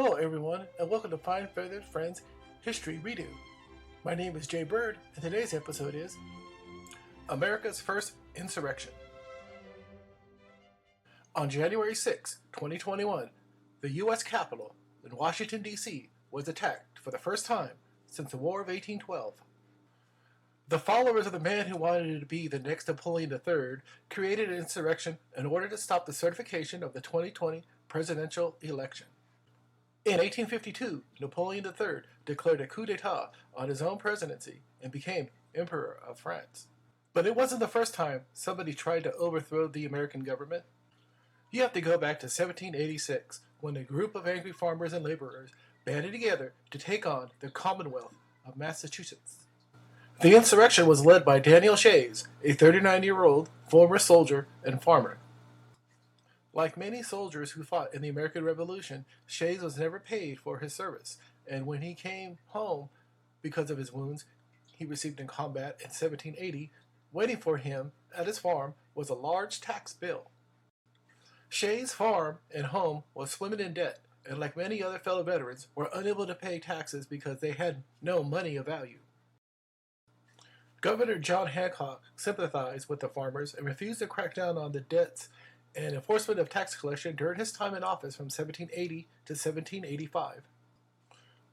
Hello everyone, and welcome to Fine Feathered Friends History Redo. My name is Jay Bird, and today's episode is America's First Insurrection. On January 6, 2021, the U.S. Capitol in Washington, D.C. was attacked for the first time since the War of 1812. The followers of the man who wanted to be the next Napoleon III created an insurrection in order to stop the certification of the 2020 presidential election. In 1852, Napoleon III declared a coup d'etat on his own presidency and became Emperor of France. But it wasn't the first time somebody tried to overthrow the American government. You have to go back to 1786, when a group of angry farmers and laborers banded together to take on the Commonwealth of Massachusetts. The insurrection was led by Daniel Shays, a 39-year-old former soldier and farmer. Like many soldiers who fought in the American Revolution, Shays was never paid for his service, and when he came home because of his wounds he received in combat in 1780, waiting for him at his farm was a large tax bill. Shays' farm and home was swimming in debt, and like many other fellow veterans, were unable to pay taxes because they had no money of value. Governor John Hancock sympathized with the farmers and refused to crack down on the debts and enforcement of tax collection during his time in office from 1780 to 1785.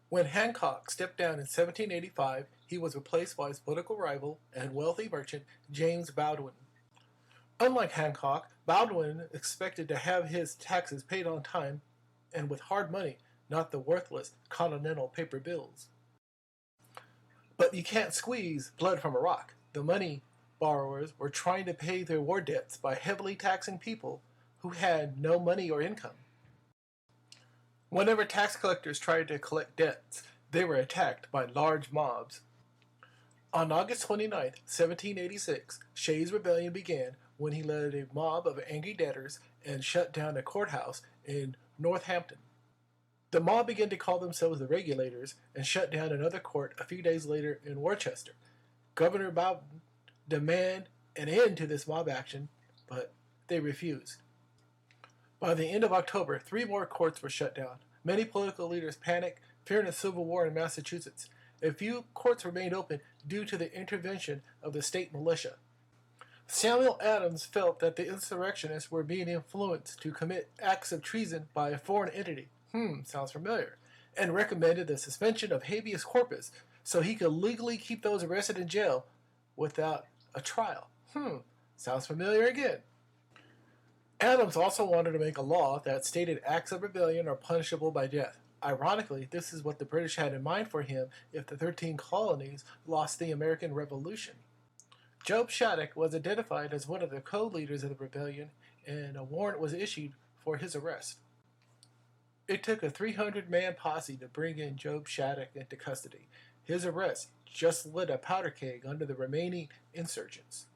When Hancock stepped down in 1785, he was replaced by his political rival and wealthy merchant James Baldwin. Unlike Hancock, Baldwin expected to have his taxes paid on time and with hard money, not the worthless Continental paper bills. But you can't squeeze blood from a rock. The money borrowers were trying to pay their war debts by heavily taxing people who had no money or income. Whenever tax collectors tried to collect debts, they were attacked by large mobs. On August 29, 1786, Shays' Rebellion began when he led a mob of angry debtors and shut down a courthouse in Northampton. The mob began to call themselves the Regulators and shut down another court a few days later in Worcester. Governor Baldwin demanded an end to this mob action, but they refused. By the end of October, 3 more courts were shut down. Many political leaders panicked, fearing a civil war in Massachusetts. A few courts remained open due to the intervention of the state militia. Samuel Adams felt that the insurrectionists were being influenced to commit acts of treason by a foreign entity. Sounds familiar. And recommended the suspension of habeas corpus so he could legally keep those arrested in jail without a trial. Sounds familiar again. Adams also wanted to make a law that stated acts of rebellion are punishable by death. Ironically, this is what the British had in mind for him if the 13 colonies lost the American Revolution. Job Shattuck was identified as one of the co-leaders of the rebellion, and a warrant was issued for his arrest. It took a 300-man posse to bring in Job Shattuck into custody. His arrest just lit a powder keg under the remaining insurgents.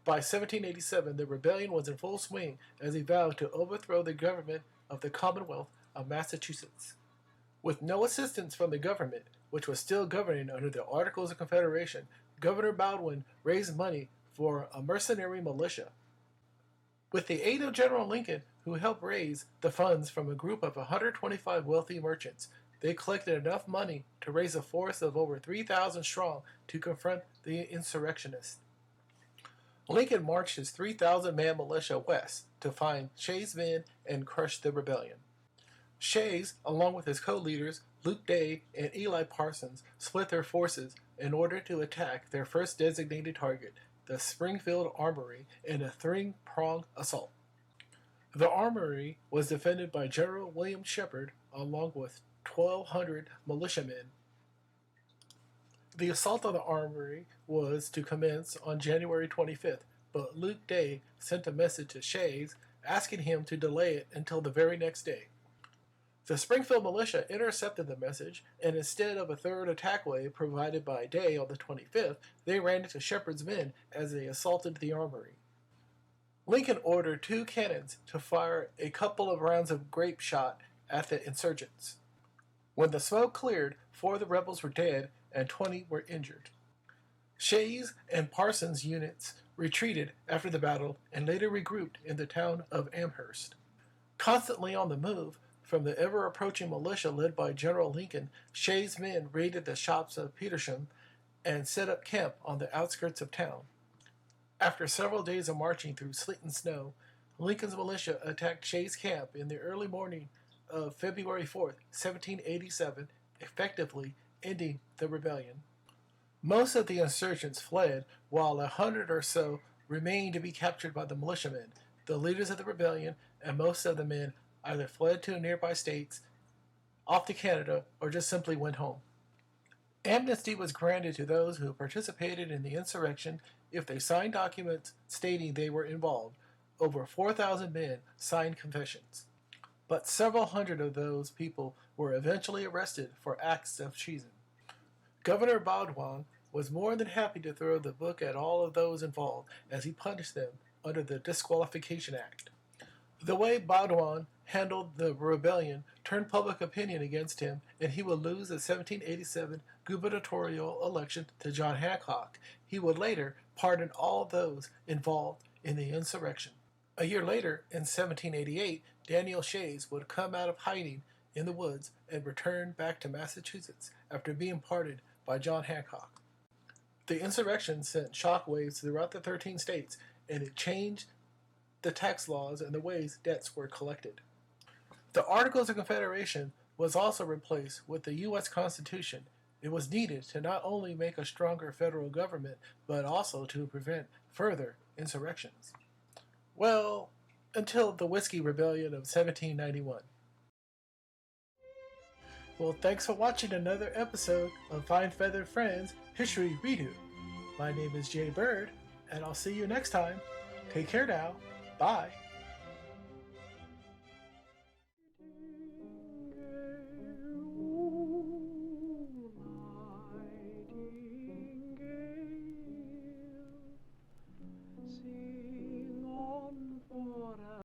By 1787, the rebellion was in full swing as he vowed to overthrow the government of the Commonwealth of Massachusetts. With no assistance from the government, which was still governing under the Articles of Confederation, Governor Baldwin raised money for a mercenary militia. With the aid of General Lincoln, who helped raise the funds from a group of 125 wealthy merchants, they collected enough money to raise a force of over 3,000 strong to confront the insurrectionists. Lincoln marched his 3,000-man militia west to find Shays' men and crush the rebellion. Shays, along with his co-leaders Luke Day and Eli Parsons, split their forces in order to attack their first designated target, the Springfield Armory, in a 3-pronged assault. The armory was defended by General William Shepard along with 1,200 militiamen. The assault on the armory was to commence on January 25th, but Luke Day sent a message to Shays asking him to delay it until the very next day. The Springfield militia intercepted the message, and instead of a third attack wave provided by Day on the 25th, they ran into Shepard's men as they assaulted the armory. Lincoln ordered 2 cannons to fire a couple of rounds of grape shot at the insurgents. When the smoke cleared, 4 of the rebels were dead and 20 were injured. Shays and Parsons' units retreated after the battle and later regrouped in the town of Amherst. Constantly on the move, From the ever-approaching militia led by General Lincoln, Shays' men raided the shops of Petersham and set up camp on the outskirts of town. After several days of marching through sleet and snow, Lincoln's militia attacked Shays' camp in the early morning of February 4th, 1787, effectively ending the rebellion. Most of the insurgents fled, while 100 or so remained to be captured by the militiamen. The leaders of the rebellion and most of the men either fled to nearby states, off to Canada, or just simply went home. Amnesty was granted to those who participated in the insurrection if they signed documents stating they were involved. Over 4,000 men signed confessions. But several hundred of those people were eventually arrested for acts of treason. Governor Baudouin was more than happy to throw the book at all of those involved as he punished them under the Disqualification Act. The way Baudouin handled the rebellion turned public opinion against him, and he would lose the 1787 gubernatorial election to John Hancock. He would later pardon all those involved in the insurrection. A year later, in 1788, Daniel Shays would come out of hiding in the woods and return back to Massachusetts after being pardoned by John Hancock. The insurrection sent shockwaves throughout the 13 states, and it changed the tax laws and the ways debts were collected. The Articles of Confederation was also replaced with the U.S. Constitution. It was needed to not only make a stronger federal government, but also to prevent further insurrections. Well, until the Whiskey Rebellion of 1791. Well, thanks for watching another episode of Fine Feathered Friends History Redo. My name is Jay Bird, and I'll see you next time. Take care now. Bye.